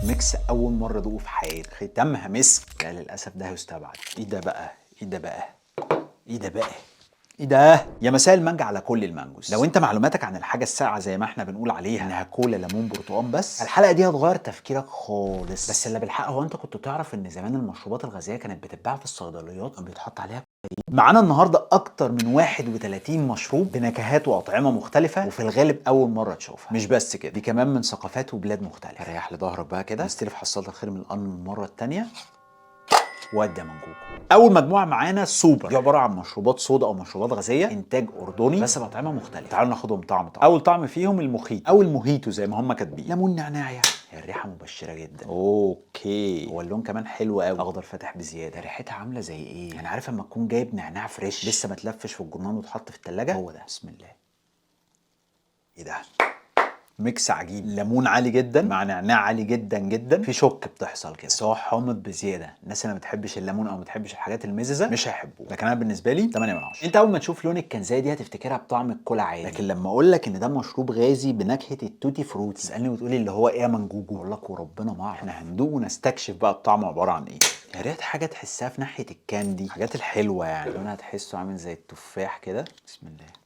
ميكس اول مره ادوقه في حياتي، ختامها مسك. لا للاسف ده هيستبعد. ايه ده بقى؟ ايه ده بقى؟ ايه ده بقى؟ ايه ده؟ يا مساء المانجا على كل المانجوز. لو انت معلوماتك عن الحاجه الساقعه زي ما احنا بنقول عليها انها كولا ليمون برتقال بس، الحلقه دي هتغير تفكيرك خالص. بس اللي بالحق، هو انت كنت تعرف ان زمان المشروبات الغازيه كانت بتتباع في الصيدليات وكان بيتحط عليها؟ معانا النهارده اكتر من 31 مشروب بنكهات واطعمه مختلفه، وفي الغالب اول مره تشوفها. مش بس كده، دي كمان من ثقافات وبلاد مختلفه. ريح لظهرك بقى كده، نستلف حصاله الخير من القرن المره الثانيه. ودي منجوكو. اول مجموعه معانا سوبر، دي عباره عن مشروبات صودا او مشروبات غازيه انتاج اردني بس باطعمه مختلفه. تعالوا ناخدهم طعم. اول طعم فيهم المخيط او الموهيتو زي ما هم كاتبين، ليمون نعناع. يعني هي الريحه مبشره جدا. اوكي، هو اللون كمان حلو قوي، اخضر فاتح بزياده. ريحتها عامله زي ايه؟ يعني عارف لما تكون جايب نعناع فريش لسه ما تلفش في الجرنان وتحط في الثلاجه؟ هو ده. بسم الله. ايه ده؟ ميكس عجيب، ليمون عالي جدا مع نعناع عالي جدا جدا، في شك بتحصل كده، بس هو حامض بزياده. الناس اللي ما بتحبش الليمون او ما بتحبش الحاجات المززه مش هيحبوه، لكن انا بالنسبه لي 8 من 10. انت اول ما تشوف لون الكنزايه دي هتفتكرها بطعم الكولا عادي، لكن لما اقول لك ان ده مشروب غازي بنكهه التوتي فروتي تسالني وتقولي اللي هو ايه يا منجوجو؟ اقول لك وربنا ما اعرف. احنا هندوق ونستكشف بقى الطعم عباره عن ايه. يا ريت حاجه تحسها في ناحيه الكاندي، الحاجات الحلوه يعني. لونها تحسه عامل زي التفاح كده. بسم الله.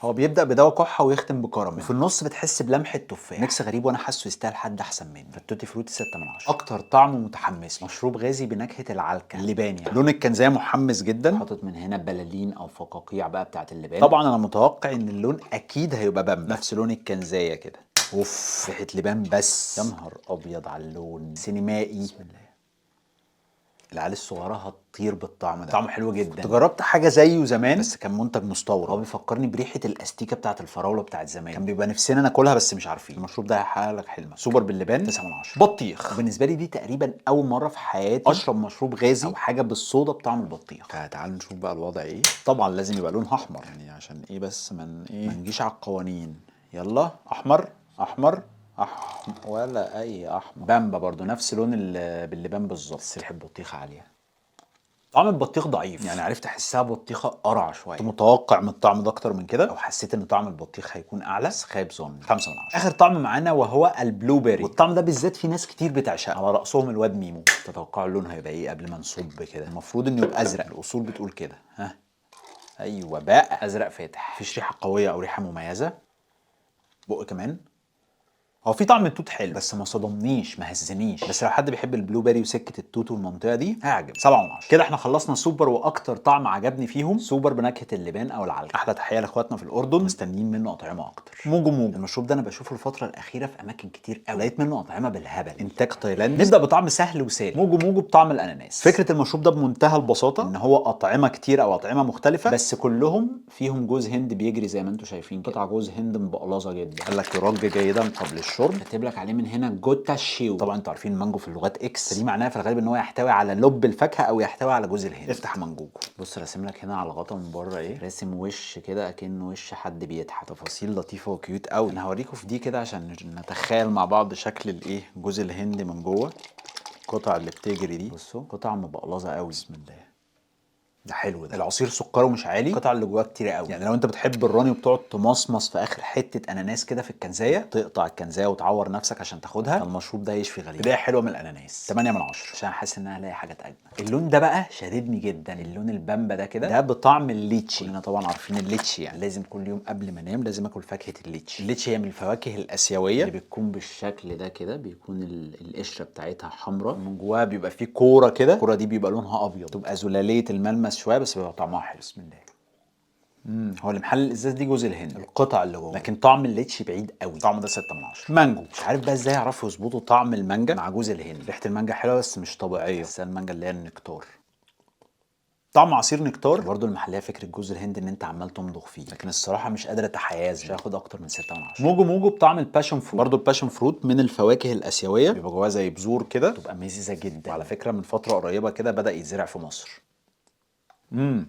هو بيبدأ بدواء كحة ويختم بكراميل، وفي النص بتحس بلمحة تفاح. ميكس غريب وانا حاسه يستاهل حد احسن مني. فالتوتي فروتي 6 من 10. اكتر طعم متحمس، مشروب غازي بنكهة العلكة اللبان. يعني لون الكنزايه محمس جدا، حاطط من هنا بلالين او فقاقيع بقى بتاعت اللبان. طبعا انا متوقع ان اللون اكيد هيبقى بامبا، نفس لون الكنزايه كده. اوف، ريحة لبان بس. يا نهار ابيض على اللون، سينمائي. بسم الله. العيال الصغيره هتطير بالطعم ده، طعمه حلو جدا. كنت جربت حاجه زيه زمان بس كان منتج مستورد. هو بيفكرني بريحه الاستيكه بتاعه الفراوله بتاعه زمان، كان بيبقى نفسنا ناكلها بس مش عارفين. المشروب ده هيحقق لك حلمك. سوبر باللبان 9 من 10. بطيخ، وبالنسبه لي دي تقريبا اول مره في حياتي اشرب مشروب غازي او حاجه بالصودا بطعم البطيخ. تعال نشوف بقى الوضع ايه. طبعا لازم يبقى لونها احمر، يعني عشان ايه بس من ايه ما نجيش على القوانين. يلا احمر احمر ولا اي احمر. بامبا برضو نفس لون باللبان بالظبط، بس ريحه بطيخه عاليه. طعم البطيخ ضعيف، يعني عرفت احسها بطيخه قرع شويه. كنت متوقع من الطعم ده اكتر من كده، او حسيت ان طعم البطيخ هيكون اعلى، بس خايب ظني. 5 من 10. اخر طعم معانا وهو البلو بيري، والطعم ده بالذات في ناس كتير بتعشقه، على راسهم الواد ميمو. تتوقعوا اللون هيبقى ايه قبل ما نصب كده؟ المفروض انه يبقى ازرق، الاصول بتقول كده. ها، ايوه بقى ازرق فاتح، مفيش ريحه قويه او ريحه مميزه. بق كمان. هو في طعم التوت حلو بس ما صدمنيش ما هزنيش، بس لو حد بيحب البلو بيري وسكه التوت والمنطقه دي هيعجب. 7 من 10. كده احنا خلصنا سوبر، واكتر طعم عجبني فيهم سوبر بنكهه اللبان او العلقه. احلى تحيه لاخواتنا في الاردن، مستنيين منه اطعمه اكتر. موجو موجو، المشروب ده انا بشوفه الفتره الاخيره في اماكن كتير قوي، لقيت منه اطعمه بالهبل، انتاج تايلاندي. نبدا بطعم سهل وسالي، موجو موجو بطعم الاناناس. فكره المشروب ده بمنتهى البساطه ان هو اطعمه كتير او اطعمه مختلفه، بس كلهم فيهم جوز هند بيجري زي ما انتم شايفين كده. قطع جوز هند مبقلظه جدا. قال لك يرج جيدا قبل الشرب. كاتب لك عليه من هنا جوتا شيو. طبعا انتوا عارفين المانجو في اللغات اكس، فدي معناها في الغالب ان هو يحتوي على لب الفاكهه او يحتوي على جوز الهند. افتح منجوكو، بص راسم لك هنا على الغطا من بره ايه، راسم وش كده اكنه وش حد بيضحك. تفاصيل لطيفه وكيوت قوي. انا هوريكم في دي كده عشان نتخيل مع بعض شكل الايه جوز الهند من جوه. القطع اللي بتجري دي بصوا، قطع مبقلظه قوي. بسم الله. ده حلو ده. العصير سكره مش عالي، القطع اللي جواه كتير قوي. يعني لو انت بتحب الراني وبتقعد تمصمص في اخر حته اناناس كده في الكنزايه، تقطع الكنزايه وتعور نفسك عشان تاخدها، المشروب ده يشفي غليل. بدايه حلوه من الاناناس. 8 من 10 عشان حاسس ان انا هلاقي حاجات اجمل. اللون ده بقى شددني جدا، اللون البامبا ده كده، ده بطعم الليتشي. كلنا طبعا عارفين الليتشي، يعني لازم كل يوم قبل ما انام لازم اكل فاكهه الليتشي. الليتشي هي من الفواكه الاسيويه اللي بتكون بالشكل ده كده، بيكون القشره بتاعتها حمراء، من جواها بيبقى فيه كوره كده، الكوره دي بيبقى لونها ابيض، تبقى زلاليه الملمس شويه بس بيبقى طعمها حلو. بسم الله. هو اللي محل الازاز دي جوز الهند، القطع اللي جوه، لكن طعم الليتشي بعيد قوي. طعمه ده 6 من 10. مانجو، مش عارف بقى ازاي يعرفوا يظبطوا طعم المانجا مع جوز الهند. ريحه المانجا حلوه بس مش طبيعيه، بس المانجا اللي هي النكتار. طعم عصير نكتار برضه. المحليه فكره جوز الهند ان انت عمال تمضغ فيه، لكن الصراحه مش قادر اتحيز، مش هاخد اكتر من 6 من 10. موجو موجو بطعم الباشن فروت، برضه الباشن فروت من الفواكه الاسيويه، بيبقى جواها زي بذور كده، تبقى مززه جدا. وعلى فكره من فتره قريبه كده بدا يتزرع في مصر.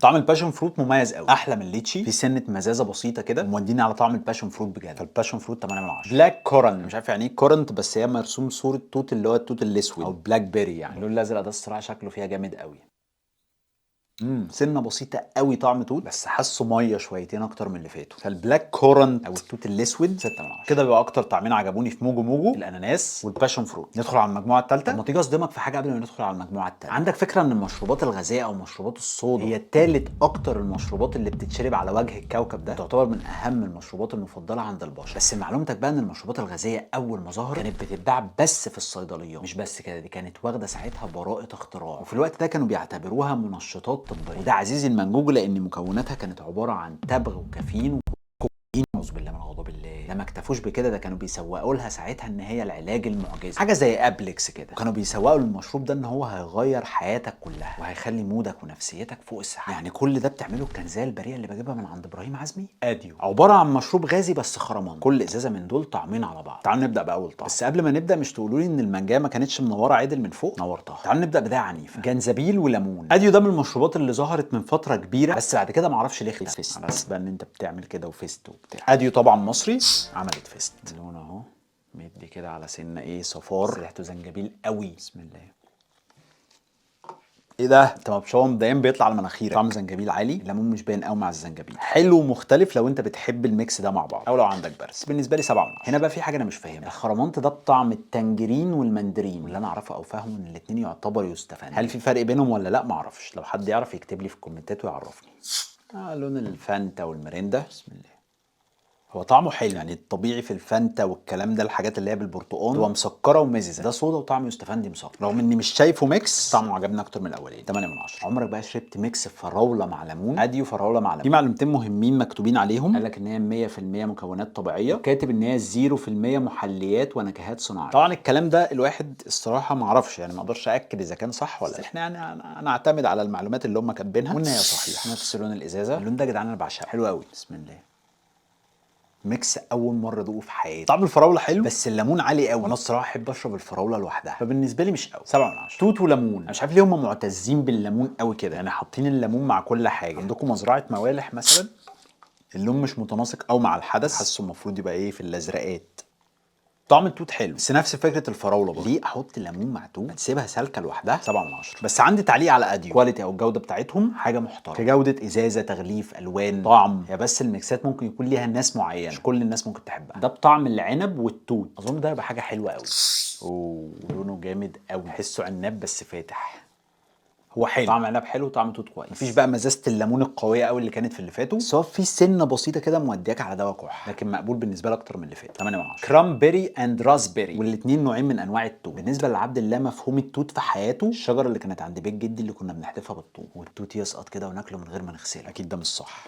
طعم الباشن فروت مميز قوي، احلى من الليتشي، في سنه مزازه بسيطه كده، وموديني على طعم الباشن فروت بجد. فالباشن فروت 8 من 10. بلاك كورن، مش عارف يعني ايه كورنت، بس هي مرسوم صوره توت اللي هو التوت الاسود او بلاك بيري، يعني اللون الازرق ده الصراحه شكله فيها جامد قوي. سنه بسيطه قوي طعم توت، بس حاسه ميه شويتين اكتر من اللي فاتوا. فالبلاك كورنت او التوت الاسود 6 من 10 كده. بيبقى اكتر طعمين عجبوني في موجو موجو الاناناس والباشون فروت. ندخل على المجموعه الثالثه. طب ما تيجي اصدمك في حاجه قبل ما ندخل على المجموعه الثالثه. عندك فكره ان المشروبات الغازيه او مشروبات الصودا هي ثالث اكتر المشروبات اللي بتتشرب على وجه الكوكب ده، تعتبر من اهم المشروبات المفضله عند البشر. بس معلومتك بقى ان المشروبات الغازيه اول ما ظهرت كانت بتتباع بس في الصيدليات. مش بس كده، دي كانت واخده ساعتها براءه اختراع، وفي الوقت ده كانوا بيعتبروها منشطات طبيه. وده عزيزي المنجوج لان مكوناتها كانت عباره عن تبغ وكافيين اعوذ بالله من غضب الله. لما اكتفوش بكده، ده كانوا بيسوقوا لها ساعتها ان هي العلاج المعجزي، حاجه زي ابلكس كده. وكانوا بيسوقوا للمشروب ده ان هو هيغير حياتك كلها وهيخلي مودك ونفسيتك فوق السحاب. يعني كل ده بتعمله الكنزيه البريئه اللي بجيبها من عند ابراهيم عزمي. اديو عباره عن مشروب غازي بس خرمان، كل ازازه من دول طعمين على بعض. تعالوا نبدا باول طعم. بس قبل ما نبدا مش تقولوا لي ان المانجا ما كانتش منوره عدل من فوق؟ نورتها. تعالوا نبدا بدايه عنيفه، جنزبيل وليمون. اديو ده من المشروبات اللي ظهرت من فتره كبيره، بس بعد كده ما اعرفش ليه اختفت. على اساس بقى ان انت بتعمل كده وفيست وبتاع. اديو طبعا مصري، عملت فيست. اللون اهو مدي كده على سنه ايه صفار، ريحته زنجبيل قوي. بسم الله. ايه ده؟ انت مبشوم دايما بيطلع على مناخيرك. طعم زنجبيل عالي، الليمون مش باين قوي مع الزنجبيل، حلو ومختلف لو انت بتحب الميكس ده مع بعض او لو عندك برس. بالنسبه لي 7 من 10. هنا بقى في حاجه انا مش فاهمها. الخرمانت ده بطعم التنجرين والمندرين، واللي انا اعرفه او فاهمه ان الاثنين يعتبروا يستفاد. هل في فرق بينهم ولا لا؟ ما اعرفش. لو حد يعرف يكتب لي في الكومنتات ويعرفني. لون الفانتا والمريندا. بسم الله. هو طعمه حلو، يعني الطبيعي في الفانتا والكلام ده الحاجات اللي هي بالبرتقال هو مسكره ومززه. ده صودا وطعم يستفندي مسكر، رغم اني مش شايفه ميكس. طعمه عجبني اكتر من الاولين. 8 من 10. عمرك بقى شربت ميكس فراوله مع ليمون؟ اديو فراوله مع ليمون. في معلومتين مهمين مكتوبين عليهم. قال لك ان هي 100% مكونات طبيعيه، وكاتب ان هي 0% محليات ونكهات صناعيه. طبعا الكلام ده الواحد الصراحه ما اعرفش، يعني ما اقدرش اكد اذا كان صح ولا لا. احنا يعني انا اعتمد على المعلومات اللي هم كاتبينها وان هي صحيحه. نفس لون الازازه. اللون ده يا جدعان انا بعشقه، حلو قوي. بسم الله. ميكس اول مره ادوقه في حياتي. طعم الفراوله حلو بس الليمون عالي قوي، وانا الصراحه احب اشرب الفراوله لوحدها، فبالنسبه لي مش قوي. 7 من 10. توت وليمون. انا مش عارف ليه هم معتزين بالليمون قوي كده، يعني حاطين الليمون مع كل حاجه. عندكم مزرعه موالح مثلا، اللون مش متناسق قوي مع الحدث، حاسه المفروض يبقى ايه في الازرقات. طعم التوت حلو بس نفس فكره الفراوله برضه. ليه احط ليمون مع توت؟ تسيبها سالكه لوحدها. 7 من 10. بس عندي تعليق على اديو، كواليتي او الجوده بتاعتهم حاجه محترمه، كجوده ازازه، تغليف، الوان، طعم. هي بس الميكسات ممكن يكون ليها ناس معينه، مش كل الناس ممكن تحبها. ده بطعم العنب والتوت، اظن ده يبقى حاجه حلوه قوي. اوه لونه جامد قوي، بحسه عناب بس فاتح. هو حلو، طعم عنب حلو، طعم توت كويس. مفيش بقى مزازه الليمون القويه قوي اللي كانت في اللي فاتوا، بس هو في سنه بسيطه كده مودياك على دواء كح، لكن مقبول بالنسبه لي اكتر من اللي فات. 8 من 10. كرامبيري اند راسبيري، والاثنين نوعين من انواع التوت. بالنسبه لعبد الله مفهوم التوت في حياته الشجره اللي كانت عند بيت جدي اللي كنا بنحتفها بالطوب، والتوت يسقط كده وناكله من غير ما نغسله. اكيد ده مش صح.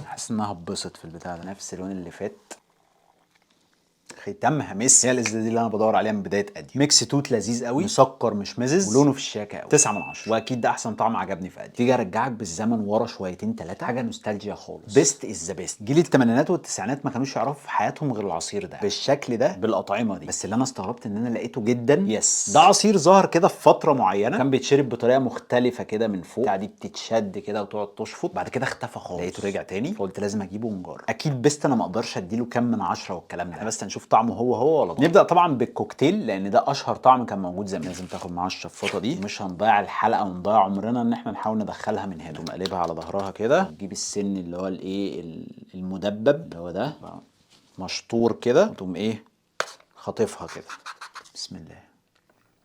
حاسس انها هتبسط في البتاع ده. نفس اللون اللي فات، ختامها مس. هي الازازه دي اللي انا بدور عليها من بدايه ادي. ميكس توت لذيذ قوي، مسكر مش مزز، ولونه في الشياكه قوي. 9 من 10. واكيد ده احسن طعم عجبني في ادي. تيجي ارجعك بالزمن ورا شويتين ثلاثه، حاجه نوستالجيا خالص. بيست از ذا بيست. جيل الثمانينات والتسعينات ما كانوش يعرفوا في حياتهم غير العصير ده بالشكل ده بالاطعمه دي. بس اللي انا استغربت ان انا لقيته جدا. يس، ده عصير ظهر كده في فتره معينه، كان بيتشرب بطريقه مختلفه كده من فوق، بتاع دي بتتشد كده وتقعد تشفط، بعد كده اختفى خالص. لقيته رجع تاني، فقلت لازم اجيبه ونجرب. اكيد بيست انا ما اقدرش اديله كام من 10 والكلام ده، احنا بس هنشوف طعمه هو ولا. نبدا طبعا بالكوكتيل لان ده اشهر طعم كان موجود زمان. لازم تاخد معاه الشفاطه دي، مش هنضيع الحلقه ونضيع عمرنا ان احنا نحاول ندخلها من هنا. تقوم قلبها على ظهرها كده، وتجيب السن اللي هو الايه المدبب اللي هو ده مشطور كده، وتقوم ايه خاطفها كده. بسم الله.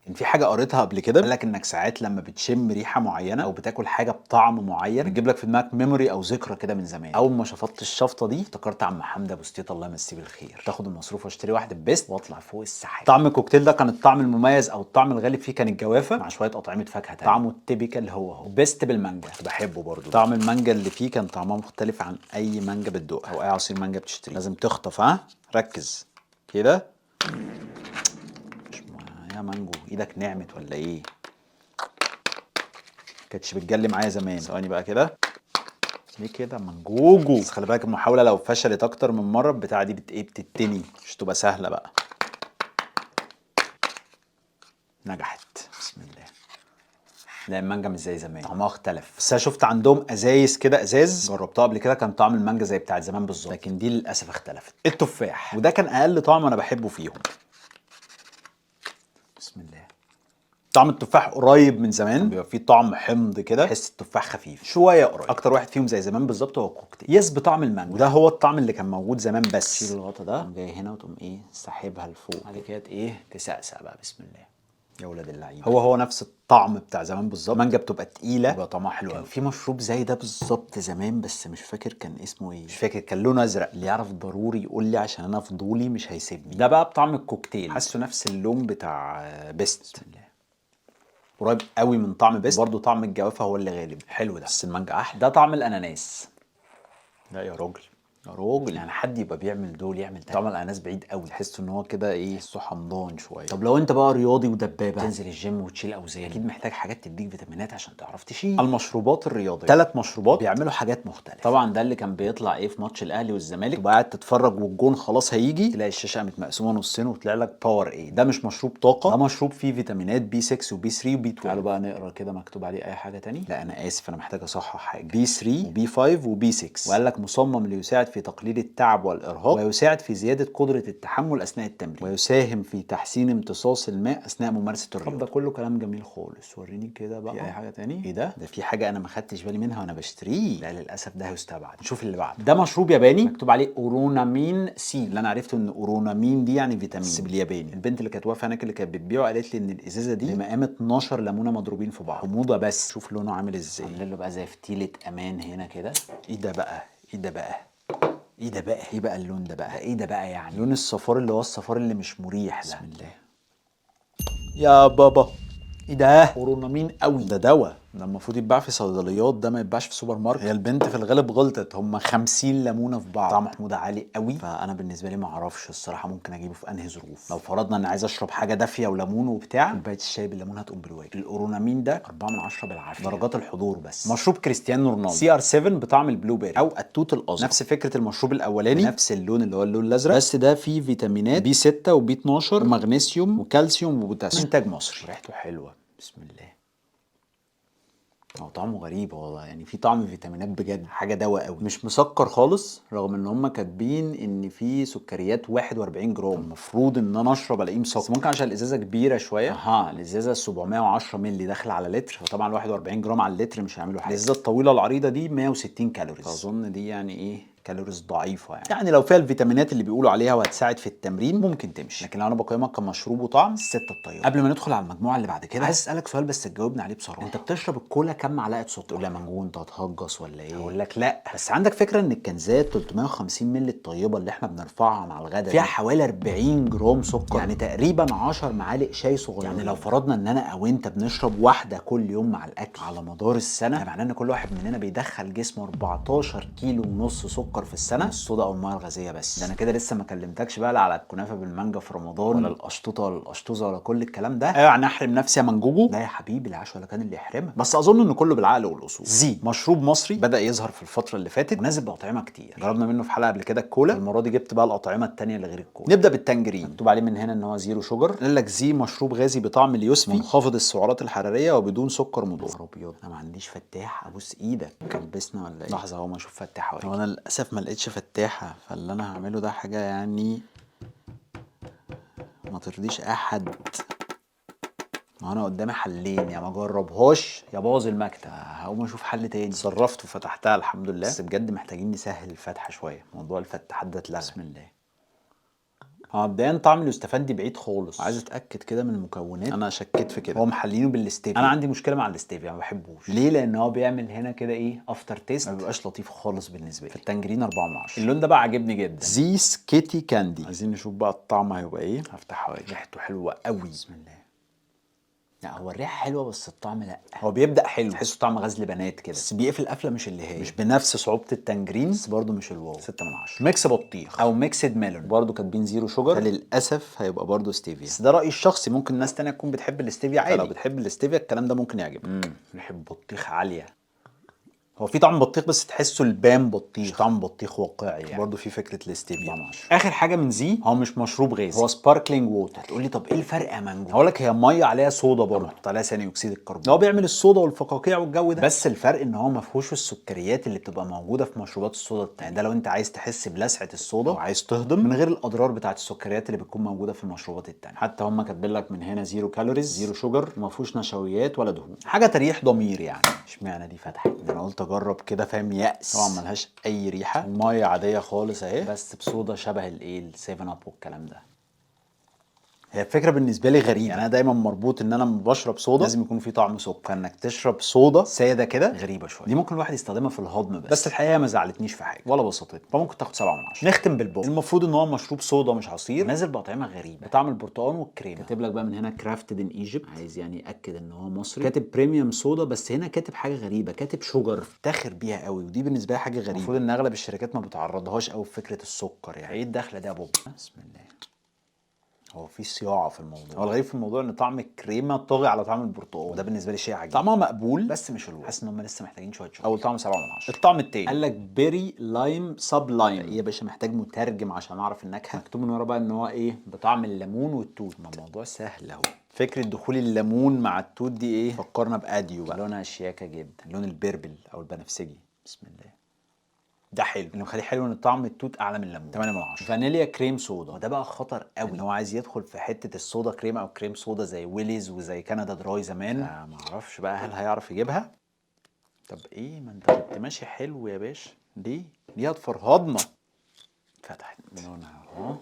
كان في حاجه قريتها قبل كده، قال لك انك ساعات لما بتشم ريحه معينه او بتاكل حاجه بطعم معين بتجيب لك في دماغك ميموري او ذكرى كده من زمان. اول ما شفطت الشفطه دي افتكرت عم حمد ابو ستيط الله يمسيه بالخير. تاخد المصروف واشتري واحده بيست واطلع فوق السحاب. طعم الكوكتيل ده كان الطعم المميز او الطعم الغالب فيه كان الجوافه مع شويه اطعمه فاكهه تانية. طعمه التيبيكال هو بيست بالمانجا، كنت بحبه برضو. طعم المانجا اللي فيه كان طعمه مختلف عن اي مانجا بتدوقها او اي عصير مانجا بتشتريه. لازم تخطف، ركز كده. يا مانجو ايدك نعمت ولا ايه؟ كانتش بتجلي معايا زمان. ثواني بقى كده. ليه كده مانجوجو؟ بس خلي بالك المحاوله لو فشلت اكتر من مره البتاعه دي بتتني، مش تبقى سهله بقى. نجحت. بسم الله. لا المانجا مش زي زمان، طعمها اختلف. بس انا شفت عندهم ازايز كده، ازاز جربتها قبل كده كان طعم المانجا زي بتاعت زمان بالظبط، لكن دي للاسف اختلفت. التفاح، وده كان اقل طعم انا بحبه فيهم. بسم الله. طعم التفاح قريب من زمان، بيبقى فيه طعم حمض كده، تحس التفاح خفيف شويه قريب. اكتر واحد فيهم زي زمان بالظبط هو الكوكتيل، يس بطعم المانجا، وده هو الطعم اللي كان موجود زمان. بس تشيل الغطا ده، تقوم جاي هنا وتقوم ايه ساحبها لفوق، بعد كده ايه تسقسق بقى. بسم الله يا ولاد اللعيبه. هو نفس الطعم بتاع زمان بالظبط. المانجا بتبقى تقيله، بيبقى طعمها حلو قوي. في مشروب زي ده بالظبط زمان، بس مش فاكر كان اسمه ايه، مش فاكر، كان لونه ازرق. اللي يعرف ضروري يقول لي عشان انا فضولي مش هيسيبني. ده بقى بطعم الكوكتيل، حاسه نفس اللون بتاع بيست. بسم الله. قريب قوي من طعم بيست، برضه طعم الجوافه هو اللي غالب. حلو ده، بس المانجا احلى. ده طعم الاناناس. لا يا راجل يا راجل، يعني حد يبقى بيعمل دول يعمل ده؟ طعم الاناناس بعيد قوي، تحس ان هو كده ايه، تحسه حمضان شويه. طب لو انت بقى رياضي ودبابه، تنزل الجيم وتشيل اوزان، اكيد محتاج حاجات تديك فيتامينات عشان تعرف تشيل. المشروبات الرياضيه 3 مشروبات بيعملوا حاجات مختلفه. طبعا ده اللي كان بيطلع ايه في ماتش الاهلي والزمالك، تبقى قاعد تتفرج والجون خلاص هيجي، تلاقي الشاشه قامت مقسومه نصين وطلع لك باور ايه. ده مش مشروب طاقه، ده مشروب فيه فيتامينات بي 6 وبي 3 وبي 12. تعالوا بقى نقرا كده مكتوب عليه اي حاجه تاني. لا انا اسف، انا محتاج اصحح حاجه. بي 3 وبي 5 وبي 6، وقال لك مصمم ليساعد في تقليل التعب والارهاق، ويساعد في زياده قدره التحمل اثناء التمرين، ويساهم في تحسين امتصاص الماء اثناء ممارسه الرياضه. ده كله كلام جميل خالص. وريني كده بقى، في اي حاجه تاني؟ ايه ده في حاجه انا ما خدتش بالي منها وانا بشتريه. لا للاسف ده هيستبعد. نشوف اللي بعده. ده مشروب ياباني مكتوب عليه اورونامين سي. اللي انا عرفته ان اورونامين دي يعني فيتامين، بس بالياباني. البنت اللي كانت واقفه هناك اللي كانت بتبيعه قالت لي ان الازازه دي بمقام 12 ليمونه مضروبين في بعض، حموضه. بس شوف لونه عامل ازاي، عامل له بقى زي فتيله امان هنا كده. ايه ده بقى ايه ده بقى ايه ده بقى ايه بقى اللون ده بقى ايه ده بقى يعني لون الصفار اللي هو الصفار اللي مش مريح ده. بسم الله يا بابا. ايه ده اورونامين قوي، ده دواء، ده المفروض يتباع في صيدليات، ده ما يتباعش في سوبر ماركت. هي البنت في الغالب غلطت، هم 50 ليمونه في بعض، طعم حموضه عالي قوي. فانا بالنسبه لي ما اعرفش الصراحه ممكن اجيبه في انهي ظروف. لو فرضنا ان عايز اشرب حاجه دافيه وليمون وبتاع، كوبايه الشاي بالليمون هتقوم بالواجب. الاورونامين ده 4 من 10 بالعافيه، درجات الحضور بس. مشروب كريستيانو رونالدو سي ار 7 بطعم البلو بيري او التوت الازرق، نفس فكره المشروب الاولاني، نفس اللون اللي هو اللون الازرق، بس ده فيه فيتامينات بي 6 وبي 12 ومغنيسيوم وكالسيوم وبوتاسيوم. انتاج مصري، ريحته حلوه. بسم الله. هو طعمه غريب والله، يعني في طعم فيتامينات بجد، حاجه دواء قوي. مش مسكر خالص، رغم ان هم كاتبين ان في سكريات 41 جرام. المفروض ان انا اشرب الاقيه مسكر، بس ممكن عشان الازازه كبيره شويه. الازازه 710 مللي داخله على لتر، فطبعا 41 جرام على اللتر مش هيعملوا حاجه. الازازه الطويله العريضه دي 160 كالوريز، فاظن دي يعني ايه كالوريز ضعيفه يعني لو فيها الفيتامينات اللي بيقولوا عليها وهتساعد في التمرين ممكن تمشي، لكن لو انا بقيمها كمشروب وطعم 6 الطياره. قبل ما ندخل على المجموعه اللي بعد كده، عايز اسالك سؤال بس تجاوبني عليه بصراحه. انت بتشرب الكولا كام معلقه سكر؟ تقول لي يا منجون انت هتهجص ولا ايه؟ اقول لك لا، بس عندك فكره ان الكنزات 350 مللي الطيبه اللي احنا بنرفعها مع الغداء فيها حوالي 40 جرام سكر، يعني تقريبا 10 معالق شاي صغيرين. يعني لو فرضنا ان انا او انت بنشرب واحده كل يوم مع الاكل على مدار السنه، ده معناه ان كل واحد مننا بيدخل جسمه 14 كيلو ونص سكر في السنه، الصودا او الميه الغازيه بس. ده انا كده لسه ما كلمتكش بقى لا على الكنافه بالمانجا في رمضان، ولا القشطوطه ولا القشطوزه ولا كل الكلام ده. ايوه يعني احرم نفسي يا منجوجو؟ لا يا حبيبي، العيش ولا كان اللي يحرمك، بس اظن ان كله بالعقل والاصول. زي مشروب مصري بدا يظهر في الفتره اللي فاتت ونازل باطعمه كتير، جربنا منه في حلقه قبل كده الكولا، المره دي جبت بقى الاطعمه التانيه اللي غير الكولا. نبدا بالتانجرين، مكتوب عليه من هنا ان هو زيرو شوجر. قال لك زي مشروب غازي بطعم اليوسفي، منخفض السعرات الحراريه وبدون سكر مضر. يا ابيض، انا ما عنديش فتاح، ابوس ايدك كلبسنا ولا ايه؟ لحظه اهو ما اشوف فتاحه ولا. هو انا للاسف ما لقيتش فتاحه، فاللي انا هعمله ده حاجه يعني ما ترضيش احد. ما انا قدامي حلين، يا ما اجربهاش يا باظ المكتب. هقوم اشوف حل تاني. صرفت وفتحتها الحمد لله، بس بجد محتاجين نسهل الفتحه شويه، موضوع الفتحات ده اتلغى. بسم الله. مبدئيا طعم الاستفندي بعيد خالص، عايز اتاكد كده من المكونات. انا شكيت في كده، هو محلينه بالستيفيا. انا عندي مشكله مع الاستيفيا، ما بحبوش. ليه؟ لان هو بيعمل هنا كده ايه افتر تيست، ما بيبقاش لطيف خالص بالنسبه لي. فالتانجرين 4 من 10. اللون ده بقى عاجبني جدا، زيس كيتي كاندي. عايزين نشوف بقى الطعم هيبقى ايه. هفتحها اهي، ريحته حلوه قوي. بسم الله. لا هو الريحه حلوه بس الطعم لا. هو بيبدا حلو، تحسه طعم غزل بنات كده، بس بيقفل قفله مش اللي هي، مش بنفس صعوبه التانجرين، بس برضه مش الواو. 6 من 10. ميكس بطيخ او ميكسد ميلون، برضه كاتبين زيرو شوجر، فللاسف هيبقى برضه ستيفيا، بس ده رايي الشخصي، ممكن ناس تانية تكون بتحب الاستيفيا عادي. لو بتحب الاستيفيا الكلام ده ممكن يعجبك. ريحه بطيخ عاليه. هو في طعم بطيخ بس تحسه البان بطيخ، مش طعم بطيخ واقعي يعني. برضه في فكره الاستيفيا. اخر حاجه من زي هو مش مشروب غازي، هو سباركلينج ووتر. هتقول لي طب ايه الفرق يا مانجو؟ هقول لك هي ميه عليها صودا برضه، محطوط عليها ثاني اكسيد الكربون، هو بيعمل الصودا والفقاقيع والجو ده. بس الفرق ان هو ما فيهوش السكريات اللي بتبقى موجوده في مشروبات الصودا التانية. ده لو انت عايز تحس بلسعه الصودا او عايز تهضم من غير الاضرار بتاعه السكريات اللي بتكون موجوده في المشروبات التانية. حتى هم كاتبين لك من هنا زيرو كالوريز، زيرو شوجر، وما فيهوش نشويات ولا دهون، حاجه تريح ضمير يعني. اشمعنى دي فتحت؟ انا قلت اجرب كده، فاهم؟ يأس. طبعا ملهاش اي ريحه، ميه عاديه خالص اهي، بس بصودا شبه الايه، ال7 اب والكلام ده. هي الفكره بالنسبه لي غريبه يعني. انا دايما مربوط ان انا لما بشرب صودا لازم يكون في طعم سكر، انك تشرب صودا ساده كده غريبه شويه. دي ممكن الواحد يستخدمها في الهضم بس الحقيقه ما زعلتنيش في حاجه ولا بسطتني، فممكن تاخد 7 من 10. نختم بالبوب. المفروض ان هو مشروب صودا مش عصير، نازل باطعمه غريبه بطعم البرتقال والكريمه. كاتب لك بقى من هنا كرافتد ان ايجيبت، عايز يعني ياكد ان هو مصري. كاتب بريميوم صودا، بس هنا كاتب حاجه غريبه، كاتب شوجر، افتخر بيها قوي، ودي بالنسبه لي حاجه غريبه. المفروض ان اغلب الشركات ما بتعرضهاش قوي في فكره السكر يعني. ايه الدخله ده يا بوب؟ بسم الله. هو في صياعه في الموضوع. هو الغريب في الموضوع ان طعم الكريمه طاغي على طعم البرتقال، وده بالنسبه لي شيء عجيب. طعمها مقبول بس مش الواو. حاسس ان هم لسه محتاجين شويه شغل. اول طعم 7 من 10. الطعم التاني قال لك بيري لايم سب لايم. ايه يا باشا، محتاج مترجم عشان اعرف النكهه. مكتوب من ورا بقى ان هو ايه، بطعم الليمون والتوت. ما الموضوع سهل اهو. فكره دخول الليمون مع التوت دي ايه، فكرنا باديو بقى. لونها شياكه جدا، لون البربل او البنفسجي. بسم الله. ده حلو، اللي مخليه حلو ان طعم التوت اعلى من الليمون. 8 من 10. فانيليا كريم صودا، وده بقى خطر قوي ان هو عايز يدخل في حته الصودا كريم او كريم صودا زي ويليز وزي كندا دراي زمان. ما اعرفش بقى هل هيعرف يجيبها. طب ايه، ما انت كنت ماشي حلو يا باشا، ليه هتفرهضنا؟ فتحت لونها اهو.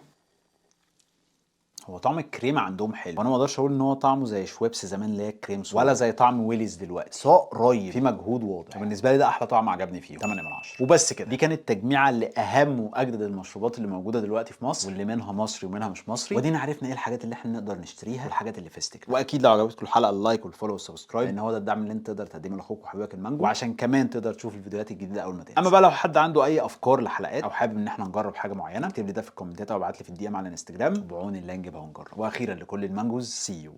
هو طعم الكريمه عندهم حلو، وانا ما اقدرش اقول ان هو طعمه زي شويبس زمان اللي هي الكريم صودا، ولا زي طعم ويليز دلوقتي، بس هو قريب، في مجهود واضح. وبالنسبه لي ده احلى طعم عجبني فيهم. 8 من 10. وبس كده، دي كانت تجميعه لاهم واجدد المشروبات اللي موجوده دلوقتي في مصر، واللي منها مصري ومنها مش مصري. ودينا عرفنا ايه الحاجات اللي احنا نقدر نشتريها والحاجات اللي فيستك. واكيد لو عجبتكم الحلقه اللايك والفولو والسبسكرايب، لان هو ده الدعم اللي انت تقدر تقدمه لاخوك وحبيبك المانجو، وعشان كمان تقدر تشوف الفيديوهات الجديده اول ما تنزل. اما بقى لو حد عنده اي افكار لحلقات او حابب ان احنا نجرب حاجه معينه، اكتب لي ده في الكومنتات او ابعت لي في الدي ام على الانستجرام، وبعون الله نجيبها ونجرب. واخيرا لكل المانجوز، سي يو.